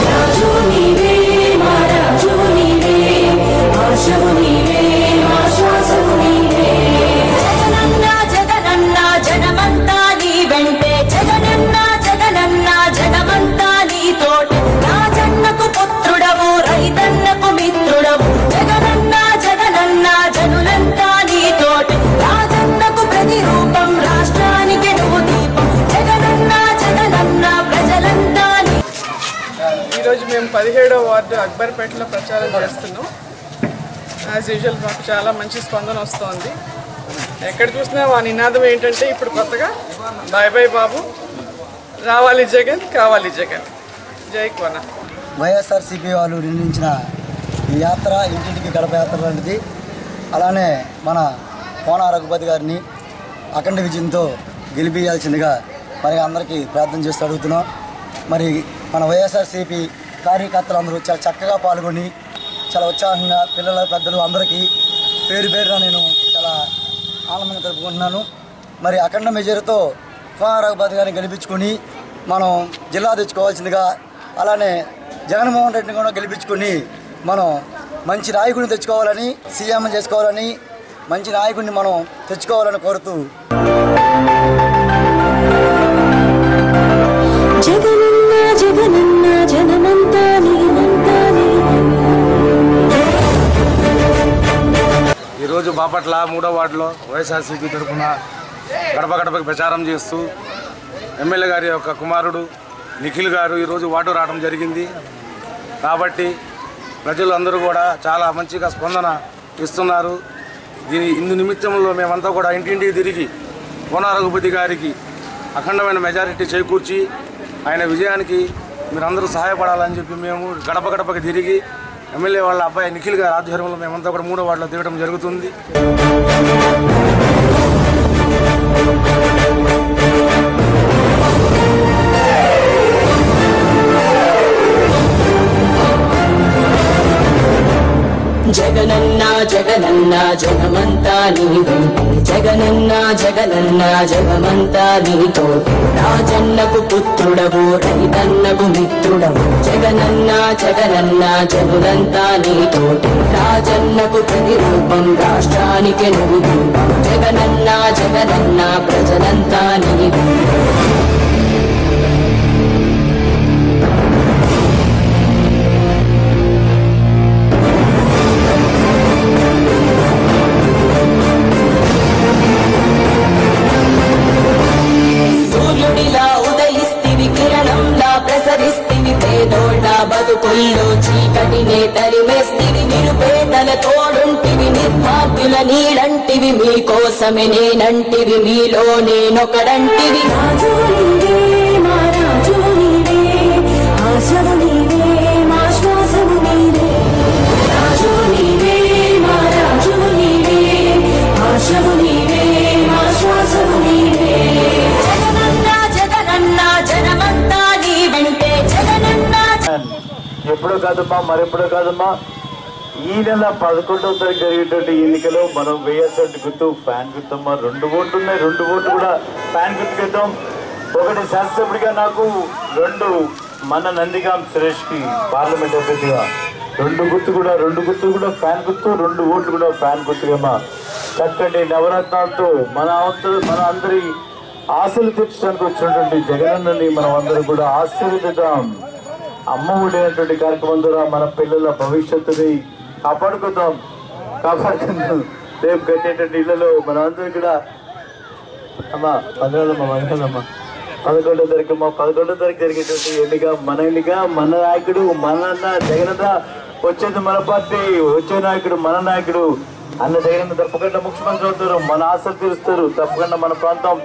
రాజు నీవే మా రాజు నీవే, ఆశవు నీవే మా శ్వాసవు నీవే. జనమంతా నీ వెంటే, జగనన్న జగనన్న జగమంతా నీ తోటి. రాజన్నకు పుత్రుడవు, రైతన్నకు మిత్రుడవు. జగనన్న జగనన్న జనులంతా నీ తోటి. రాజన్నకు ప్రతిరూపం, రాష్ట్రానికి నువ్వు దీపం. జగనన్న జగనన్న ప్రజలంతా నీ. ఈరోజు మేము 17వ వార్డు అక్బర్పేటలో ప్రచారం చేస్తున్నాం. యాజ్ యూజువల్ మాకు చాలా మంచి స్పందన వస్తోంది. ఎక్కడ చూసినా ఆ నినాదం ఏంటంటే ఇప్పుడు కొత్తగా బాయ్ బాయ్ బాబు, రావాలి జగన్, కావాలి జగన్, జై కోన. వైఎస్ఆర్సీపీ వాళ్ళు నిర్మించిన ఈ యాత్ర ఇంటింటికి గడప యాత్ర లాంటిది. అలానే మన కోన రఘుపతి గారిని అఖండ విజయంతో గెలిపించాల్సిందిగా మరి అందరికీ ప్రార్థన చేస్తూ అడుగుతున్నాం. మరి మన వైఎస్ఆర్సీపీ కార్యకర్తలందరూ చాలా చక్కగా పాల్గొని చాలా ఉత్సాహంగా పిల్లల పెద్దలు అందరికీ పేరు పేరున నేను చాలా ఆనందంగా జరుపుకుంటున్నాను. మరి అఖండ మెజారిటీతో కోన రఘుపతి గారిని గెలిపించుకొని మనం జిల్లా తెచ్చుకోవాల్సిందిగా, అలానే జగన్మోహన్ రెడ్డిని కూడా గెలిపించుకొని మనం మంచి నాయకుడిని తెచ్చుకోవాలని, సీఎం చేసుకోవాలని, మంచి నాయకుడిని మనం తెచ్చుకోవాలని కోరుతూ జగనన్న జగనన్న జనమంతా నీవంతా ఈరోజు బాపట్ల 3వ వార్డులో వైఎస్ఆర్సీపీ తరఫున గడప గడపకి ప్రచారం చేస్తూ ఎమ్మెల్యే గారి యొక్క కుమారుడు నిఖిల్ గారు ఈరోజు వార్డు రావడం జరిగింది. కాబట్టి ప్రజలు అందరూ కూడా చాలా మంచిగా స్పందన ఇస్తున్నారు. ఇందు నిమిత్తంలో మేమంతా కూడా ఇంటింటికి తిరిగి కోన రఘుపతి గారికి అఖండమైన మెజారిటీ చేకూర్చి ఆయన విజయానికి మీరందరూ సహాయపడాలని చెప్పి మేము గడప గడపకి తిరిగి ఎమ్మెల్యే వాళ్ళ అబ్బాయి నిఖిల్ గారి ఆధ్వర్యంలో మేమంతా కూడా 3వ వార్డులో తిరగడం జరుగుతుంది. జగనన్న జగనన్న జగమంతా నీ వెంటే, జగనన్న జగనన్న జగమంతా నీ తోటి. రాజన్నకు పుత్రుడవు, రైతన్నకు మిత్రుడవు. జగనన్న జగనన్న జనులంతా నీ తోటి. రాజన్నకు ప్రతిరూపం, రాష్ట్రానికి నువ్వు దీపం. జగనన్న జగనన్న ప్రజలంతా నీ వెంటే. బతుకుల్లో చీకటినే తరిమేస్తివి, నిరుపేదల తోడుంటివి, నిర్భాగ్యుల నీడంటివి. మీకోసమే నేనంటివి, మీలో నేనొకడంటివి. రాజు నీవే మా రాజు నీవే, ఆశవు నీవే మా శ్వాసవు నీవే. రాజు నీవే మా రాజు నీవే, ఆశవు నీవే మా శ్వాసవు నీవే. జగనన్న జగనన్న జనమంతా నీ వెంటే, జగనన్న ఎప్పుడో కాదమ్మా, మరెప్పుడో కాదమ్మా, ఈ నెల 11వ తారీఖు జరిగేటువంటి ఎన్నికలో మనం వేయాల్సిన గుర్తు ఫ్యాన్ గుర్తమ్మా. 2 ఓట్లు ఉన్నాయి, 2 ఓట్లు కూడా ఫ్యాన్ గుర్తుకేద్దాం. 1 శాసనసభ్యుడిగా నాకు, 2 మన నందిగాం సురేష్కి పార్లమెంట్ అభ్యర్థిగా రెండు గుర్తు కూడా ఫ్యాన్ గుర్తు, 2 ఓట్లు కూడా ఫ్యాన్ గుర్తుగా చక్కటి నవరత్నాలతో మన అందరి ఆశలు తీర్చడానికి వచ్చినటువంటి జగనన్నని మనం అందరూ కూడా ఆశీర్వదిద్దాం. అమ్మ ఒడి కార్యక్రమం ద్వారా మన పిల్లల భవిష్యత్తుని కాపాడుకుందాం. రేపు కట్టేటువంటి ఇళ్లలో మనం అందరూ కూడా అమ్మా 11వ తారీఖు జరిగేటువంటి ఎన్నిక మన నాయకుడు మన అన్న జగనన్న వచ్చేది మన పార్టీ, వచ్చే నాయకుడు మన నాయకుడు అన్న జగనన్న తప్పకుండా ముఖ్యమంత్రి అవుతారు, మన ఆశలు తీరుస్తారు. తప్పకుండా మన ప్రాంతం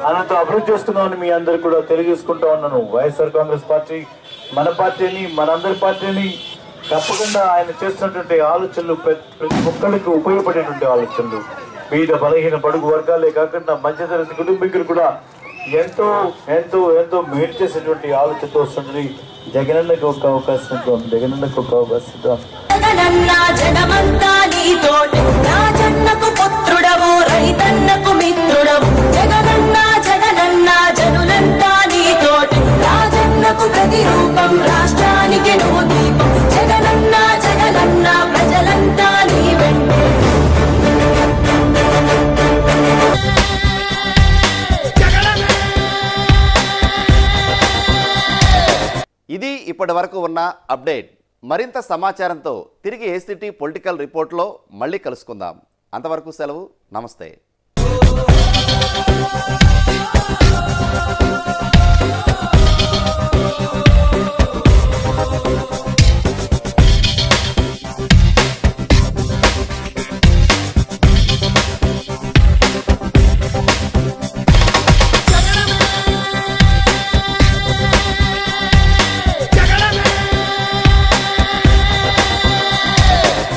అన్నతో అభివృద్ధి చేస్తున్నామని మీ అందరు కూడా తెలియజేసుకుంటా ఉన్నాను. వైఎస్ఆర్ కాంగ్రెస్ పార్టీ మన పార్టీని, మనందరి పార్టీని తప్పకుండా ఆయన చేస్తున్నటువంటి ఆలోచనలు ప్రతి ఒక్కరికి ఉపయోగపడేటువంటి ఆలోచనలు, పేద బలహీన బడుగు వర్గాలే కాకుండా మధ్యతరగతి కుటుంబీకులు కూడా ఎంతో ఎంతో ఎంతో మేలు చేసేటువంటి ఆలోచనతో వస్తుంది. జగనన్నకు ఒక అవకాశం ఇద్దాం, జగనన్నకు ఒక అవకాశం ఇద్దాం. జగనన్నా జనులంతా నీతోటి, రాజన్నకు ప్రతిరూపం, రాష్ట్రానికి నువ్వు దీపం. జగనన్నా ప్రజలంతా నీ వెంటే. ఇది ఇప్పటి వరకు ఉన్న అప్డేట్. మరింత సమాచారంతో తిరిగి ఏసీటీ పొలిటికల్ రిపోర్ట్లో మళ్ళీ కలుసుకుందాం. అంతవరకు సెలవు. నమస్తే.